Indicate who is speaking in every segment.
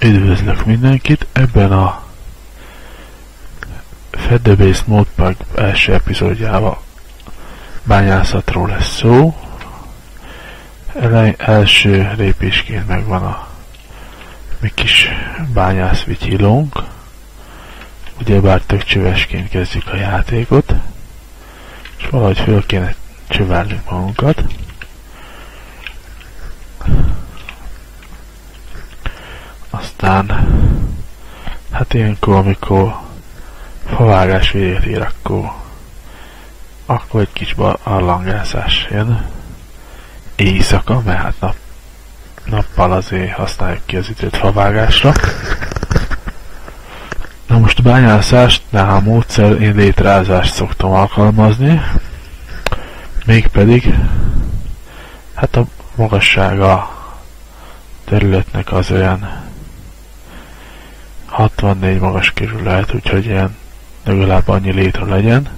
Speaker 1: Üdvözlök mindenkit! Ebben a Fed the Base Modpack első epizódjával bányászatról lesz szó. Első lépésként megvan a mi kis bányászvityilónk. Ugyebár tök csövesként kezdjük a játékot, és valahogy föl kéne csövelnünk magunkat. Aztán, hát ilyenkor, amikor favágás véget ér, akkor egy kis arlangászás jön. Éjszaka, mert hát nappal azért használjuk ki az időt favágásra. Na most a bányászásnál a módszer, én létrázást szoktam alkalmazni, mégpedig hát a magassága területnek az olyan 64 magas körül lehet, úgyhogy ilyen legalább annyi létre legyen,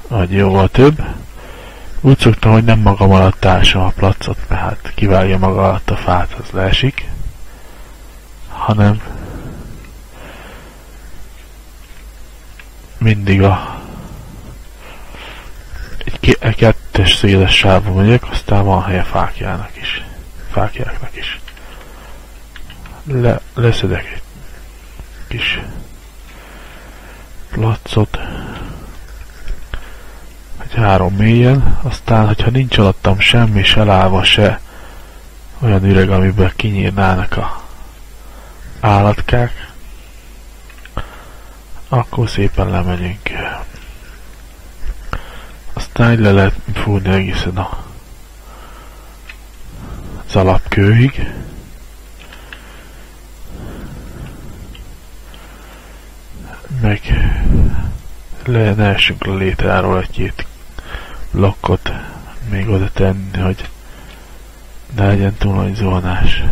Speaker 1: vagy jóval több. Úgy szoktam, hogy nem magam alatt társam a placot, mert hát kivágja maga alatt a fát, az leesik, hanem mindig egy kettes széles sávban megyek, aztán van helye fákjáknak is. Leszedek egy kis placot, egy 3 mélyen, aztán, hogyha nincs alattam semmi, se láva, se olyan üreg, amiben kinyírnának a állatkák, akkor szépen lemegyünk. Aztán így le lehet fúrni egészen az alapkőig. Meg ne essünk le létráról egy-két blokkot még oda tenni, hogy ne legyen túl nagy zuhanás.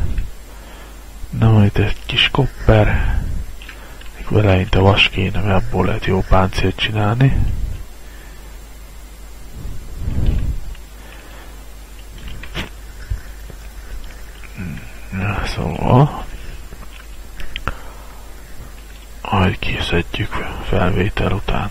Speaker 1: Na, majd itt egy kis kopper, mikor eleinte vas kéne, mert abból lehet jó páncélt csinálni. Szóval majd készítjük felvétel után.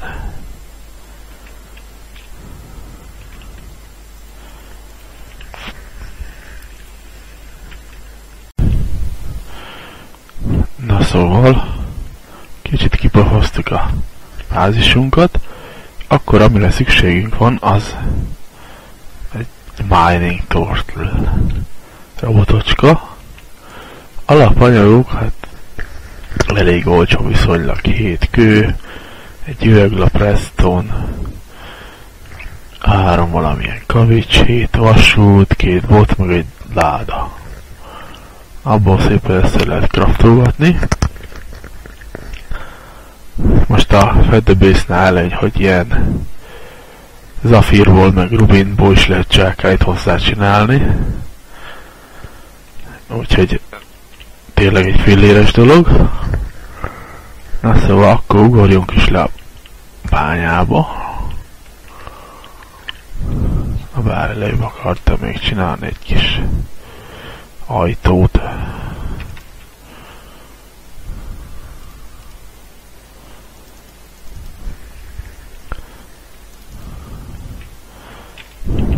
Speaker 1: Na szóval, kicsit kipofoztuk a bázisunkat, akkor amire szükségünk van, az egy mining turtle robotocska. Alapanyagok, hát elég olcsó viszonylag, 7 kő, egy üveglap redstone, 3 valamilyen kavics, 7 vasút, 2 bot, meg egy láda. Abból szépen ezt lehet craftolgatni. Most a Fed the Base-nál elegy, hogy ilyen zafírból meg rubinból is lehet csákáit hozzá csinálni. Úgyhogy tényleg egy filléres dolog. Na szóval akkor ugorjunk is le a bányába. Bár előbb akartam még csinálni egy kis ajtót.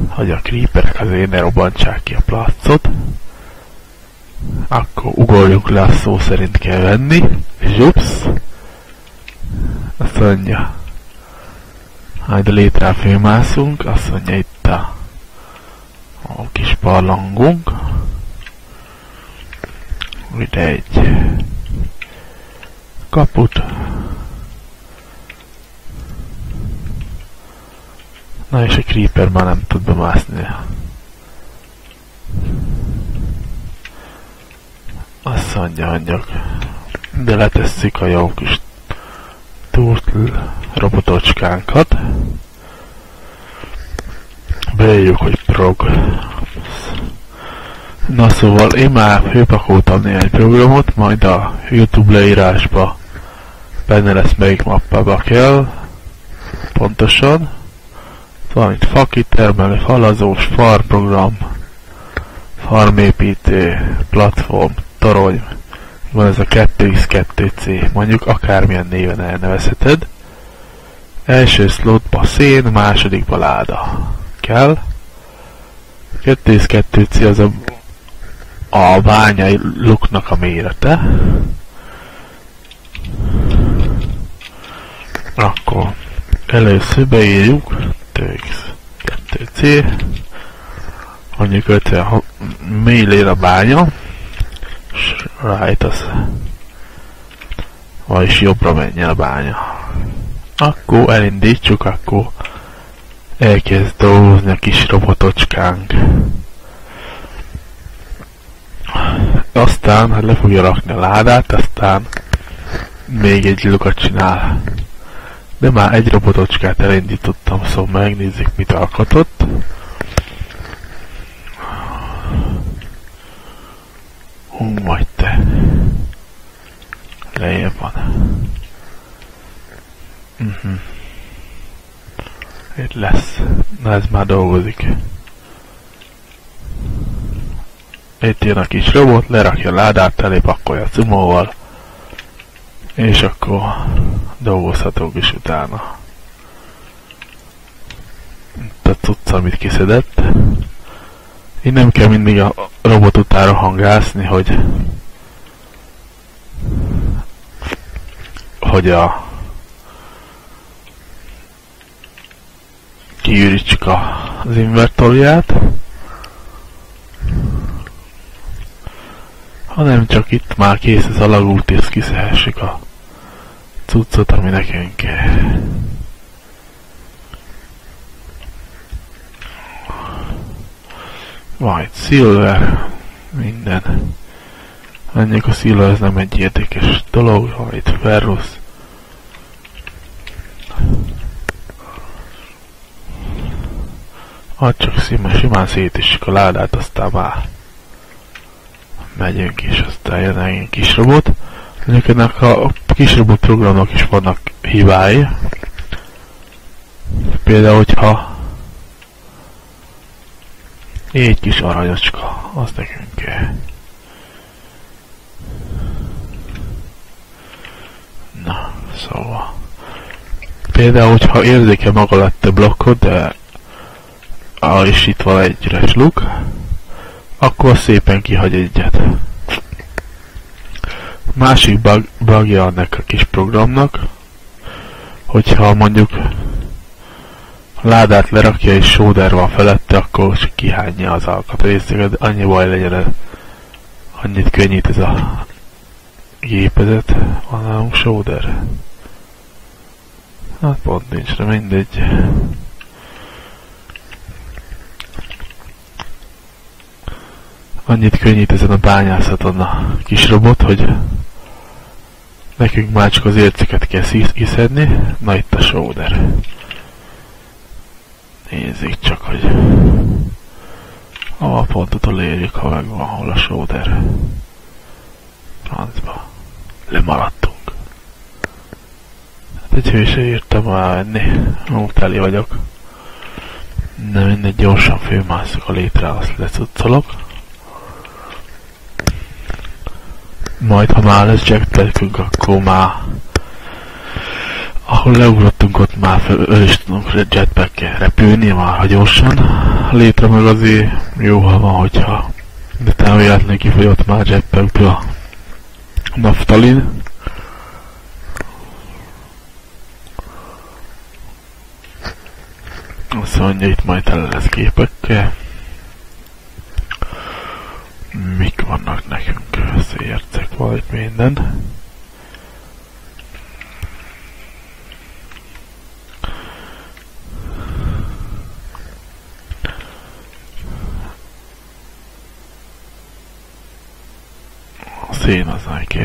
Speaker 1: Hogy a creeperek azért ne robbantsák ki a placot. Akkor ugorjunk le, a szó szerint kell venni. Zsupsz! Azt mondja, majd a létrán fölmászunk, azt mondja itt a kis barlangunk. Ide egy kaput. Na és a creeper már nem tud bemászni. Azt mondja, de letesszük a jó kis turtle robotocskánkat. Beírjuk, hogy prog. Na szóval én már főpakoltam néhány programot, majd a YouTube leírásba benne lesz, melyik mappába kell. Pontosan. Van itt fakitermelő, falazós, farmprogram, farmépítő, platform, torony, van ez a 2x2c, mondjuk akármilyen néven elnevezheted. Első slotba szén, másodikba láda kell. 2x2c az a bányai luknak a mérete. Akkor először beírjuk 2x2c, mondjuk 50 mélylér a bánya, és rájtasz, vagyis jobbra menjen a bánya. Akkor elindítsuk, akkor elkezd dolgozni a kis robotocskánk. Aztán hát le fogja rakni a ládát, aztán még egy lukat csinál. De már egy robotocskát elindítottam, szóval megnézzük, mit alkotott. Vagy te. Lejjebb van. Itt lesz. Na ez már dolgozik. Itt jön a kis robot, lerakja a ládát, elépakolja a cumóval. És akkor dolgozhatunk is utána. Itt a cucc, amit kiszedett. Így nem kell mindig a robot utára hangászni, hogy kiürítsük az invertoriját, hanem csak itt már kész az alagút, és kiszehessük a cuccot, ami nekünk kell. Majd Silver, minden. Mondjuk a Silver ez nem egy érdekes dolog, majd Ferrus. Csak simán szétissük a ládát, aztán már megyünk, és aztán jön egy kis robot. Mondjuk ennek a kis robot programnak is vannak hibái. Például, hogyha egy kis aranyocska, az nekünk kell. Na, szóval. Például, hogyha érzékel maga lett a blokkot, de és itt van egy üres luk, akkor szépen kihagy egyet. Másik bugja ennek a kis programnak, hogyha mondjuk a ládát lerakja és sóder van felette, akkor csak kihányja az alkatrészeket, annyi baj legyen, annyit könnyít ez a gépezet, van nálunk sóder. Hát pont nincs, de mindegy. Annyit könnyít ezen a bányászaton a kis robot, hogy nekünk már csak az érceket kell kiszedni. Na itt a sóder. Nézzük csak, hogy a pontot érjük, ha megvan, hol a sóder. Francba. Lemaradtunk. Hát egy hőse írtam már venni. Teli vagyok. De mindegy, gyorsan főmászok a létre, azt lecuccolok. Majd, ha már lesz jetpackünk, akkor már ahol leugrottunk, ott már föl is tudunk jetpackkel repülni, már ha gyorsan. Létre meg azért jó, ha van, hogyha de talán véletlenül kifogyott már jetpackből a naftalin. Azt mondja, itt majd tele lesz képekkel. Mik vannak nekünk? Szércek, vagy minden. A szén az neki.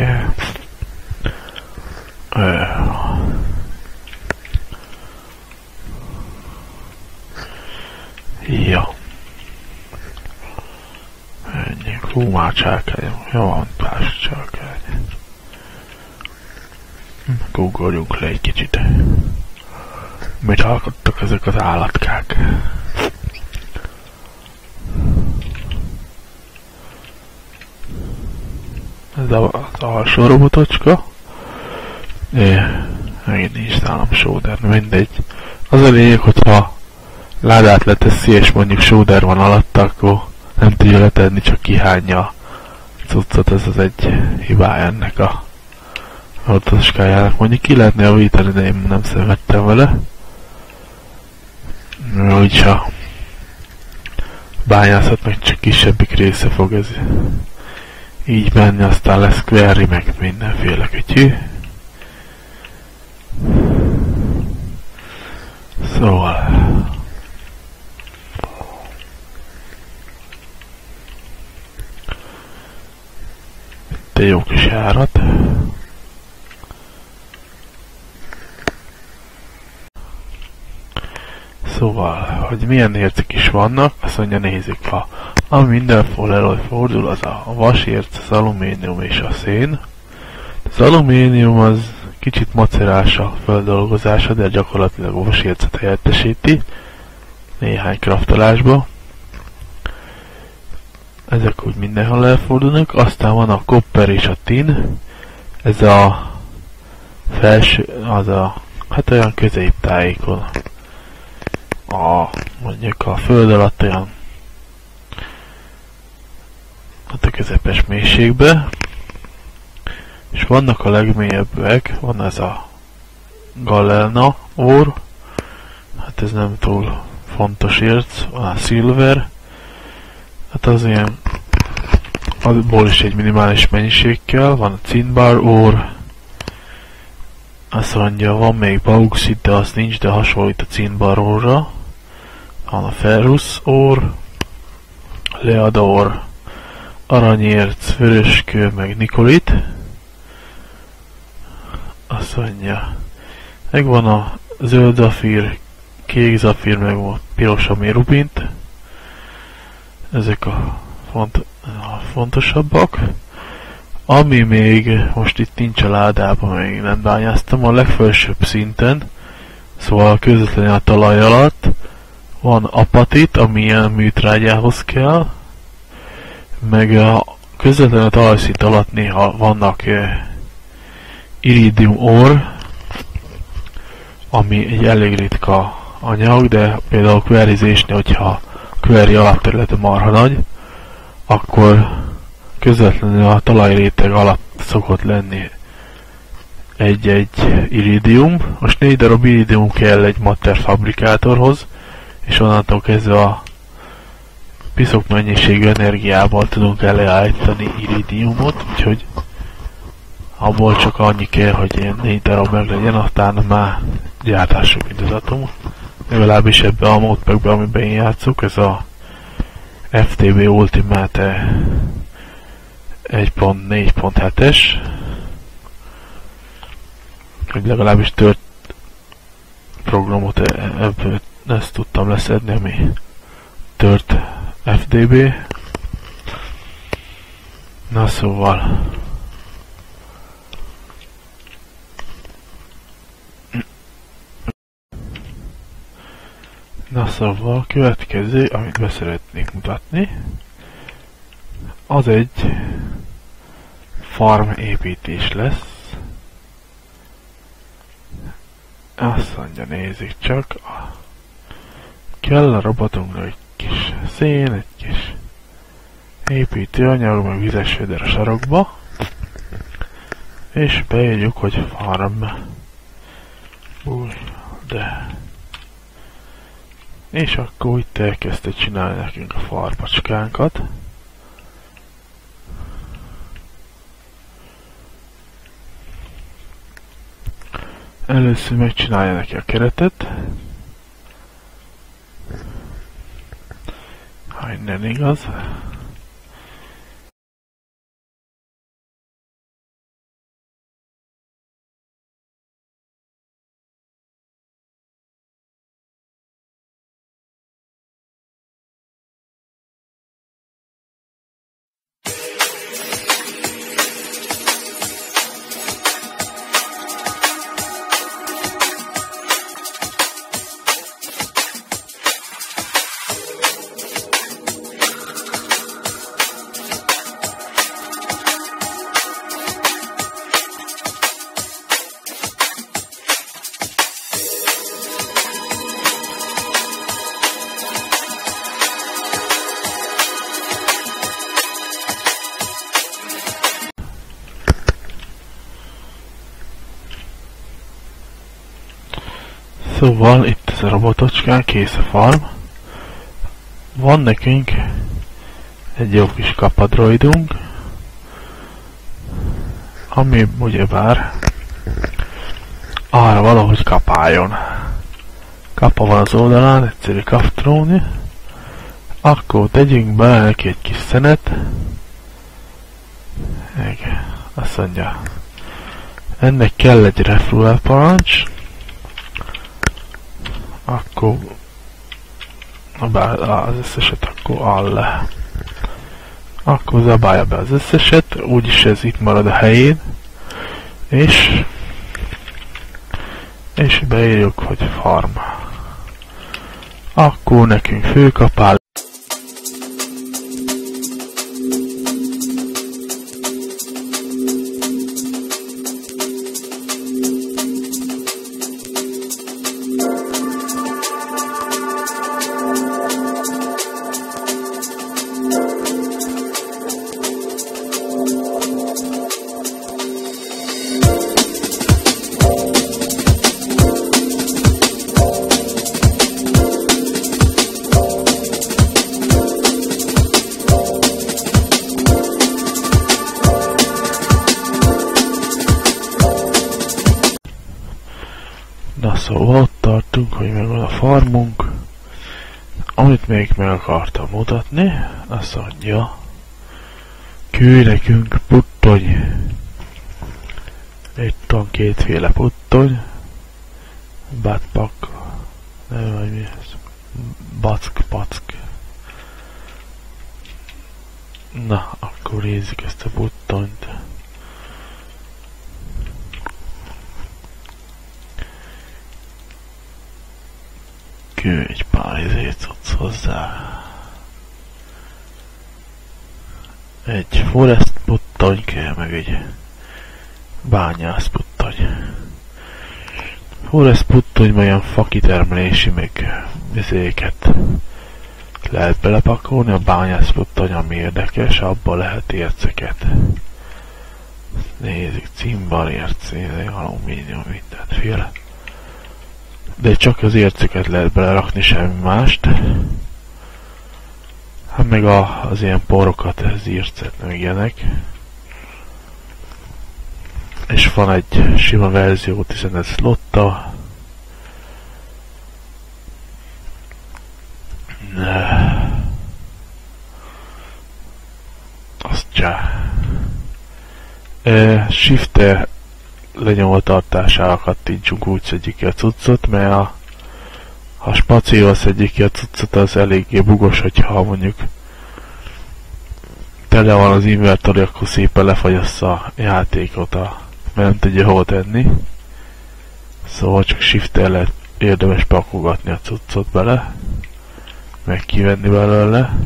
Speaker 1: Ja. Hú, már csákáljunk. Jó, van pár csákány. Googoljuk le egy kicsit. Mit alkottak ezek az állatkák? Ez az alsó robotocska. Megint nincs nálam sóder, mindegy. Az a lényeg, hogyha ládát leteszi, és mondjuk sóder van alatta, akkor nem tudja letenni, csak kihányja a cuccot. Ez az egy hibája ennek a robotocskajának. Mondjuk ki lehetne javítani, de én nem szenvedtem vele. Úgyis a bányászatnak csak kisebbik része fog ez így menni, aztán lesz query, meg mindenféle kütyű. Szóval itt egy jó kis járat. Szóval, hogy milyen ércek is vannak, azt mondja, nézzük, ami mindenhol előfordul, az a vasérc, az alumínium és a szén. Az alumínium az kicsit macerás a földolgozása, de gyakorlatilag a vasércet helyettesíti néhány kraftolásba. Ezek úgy mindenhol előfordulnak. Aztán van a kopper és a tin. Ez a felső, az a, hát olyan középtájékon. Mondjuk a föld alatt olyan hát a közepes mélységbe, és vannak a legmélyebbek, van ez a galena ore, hát ez nem túl fontos érc, van a silver, hát az ilyen, abból is egy minimális mennyiség kell, van a cinnabar ore, azt mondja, van még bauxit, de az nincs, de hasonlít a cinnabar ore-ra. Van a ferrous ore, lead ore, aranyérc, vöröskő, meg nikolit. Azt mondja, megvan a zöld zafír, kék zafír, meg a piros amérubint. Ezek a fontosabbak. Ami még most itt nincs a ládában, még nem bányáztam, a legfelsőbb szinten, szóval közvetlenül a talaj alatt van apatit, ami ilyen műtrágyához kell, meg a közvetlenül a talajszint alatt néha vannak iridium ore, ami egy elég ritka anyag, de például queryzésnél, hogyha query alapterülete marha nagy, akkor közvetlenül a talajréteg alatt szokott lenni egy-egy iridium. Most 4 darab iridium kell egy matter fabrikátorhoz, és onnantól kezdve a piszok mennyiségű energiával tudunk előállítani iridiumot, úgyhogy abból csak annyi kell, hogy ilyen 4 darab meg legyen, aztán már gyártásuk mint az atom. Legalábbis ebbe a modpackbe, amiben én játszok, ez a FTB Ultimate 1.4.7-es, hogy legalábbis tört programot ebből ezt tudtam leszedni, ami tört FDB. Na szóval a következő, amit be szeretnék mutatni, az egy farm építés lesz. Azt mondja, nézzük csak, kell a robotunkra egy kis szén, egy kis építőanyag, meg vizes föder a sarokba, és beírjuk, hogy farm. De és akkor itt elkezdte csinálni nekünk a farmacskánkat. Először megcsinálja neki a keretet. Ha innen igaz. Szóval itt ez a robotocskán, kész a farm. Van nekünk egy jó kis kapadroidunk, ami ugyebár arra valahogy kapáljon. Kapa van az oldalán, egyszerű kaptróni. Akkor tegyünk bele neki egy kis szenet. Azt mondja, ennek kell egy refuel parancs. Akkor az összeset akkor alle. Akkor zabálja be az összeset, úgyis ez itt marad a helyén. És beírjuk, hogy farm. Akkor nekünk főkapál. Na szóval ott tartunk, hogy megvan a farmunk. Amit még meg akartam mutatni, azt mondja, küldj nekünk puttony. Itt van kétféle puttony. Batpak, nem vagy mi ez? Pack. Na, akkor nézzük ezt a puttonyt. Egy pár izét tudsz hozzá. Egy forest puttony kell, meg egy bányász puttony. Forest puttony olyan fakitermelési, meg vizéket lehet belepakolni, a bányász puttony, ami érdekes, abban lehet érceket. Nézzük, cimbar, érc, alumínium, mindenféle. De csak az érceket lehet belerakni, semmi mást. Hát meg az ilyen porokat, ez ércet, meg ilyenek. És van egy sima verzió, 15 slotta. Azt csá. Shifter lenyomó tartására kattintsunk, úgy szedjük ki a cuccot, mert ha spacéval szedjük ki a cuccot, az eléggé bugos, hogyha mondjuk tele van az inventory, akkor szépen lefagyassza a játékot, mert nem tudja hol tenni. Szóval csak shifter lehet érdemes pakolgatni a cuccot bele, meg kivenni belőle.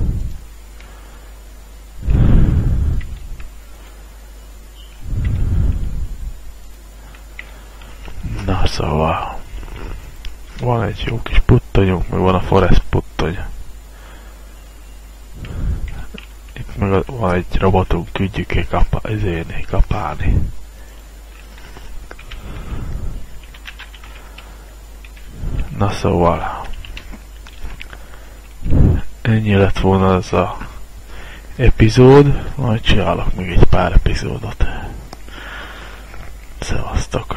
Speaker 1: Na szóval van egy jó kis puttonyunk, meg van a forest puttony. Itt meg van egy robotunk, küldjük kapálni. Na szóval ennyi lett volna az a epizód, majd csinálok még egy pár epizódot. Szevasztok!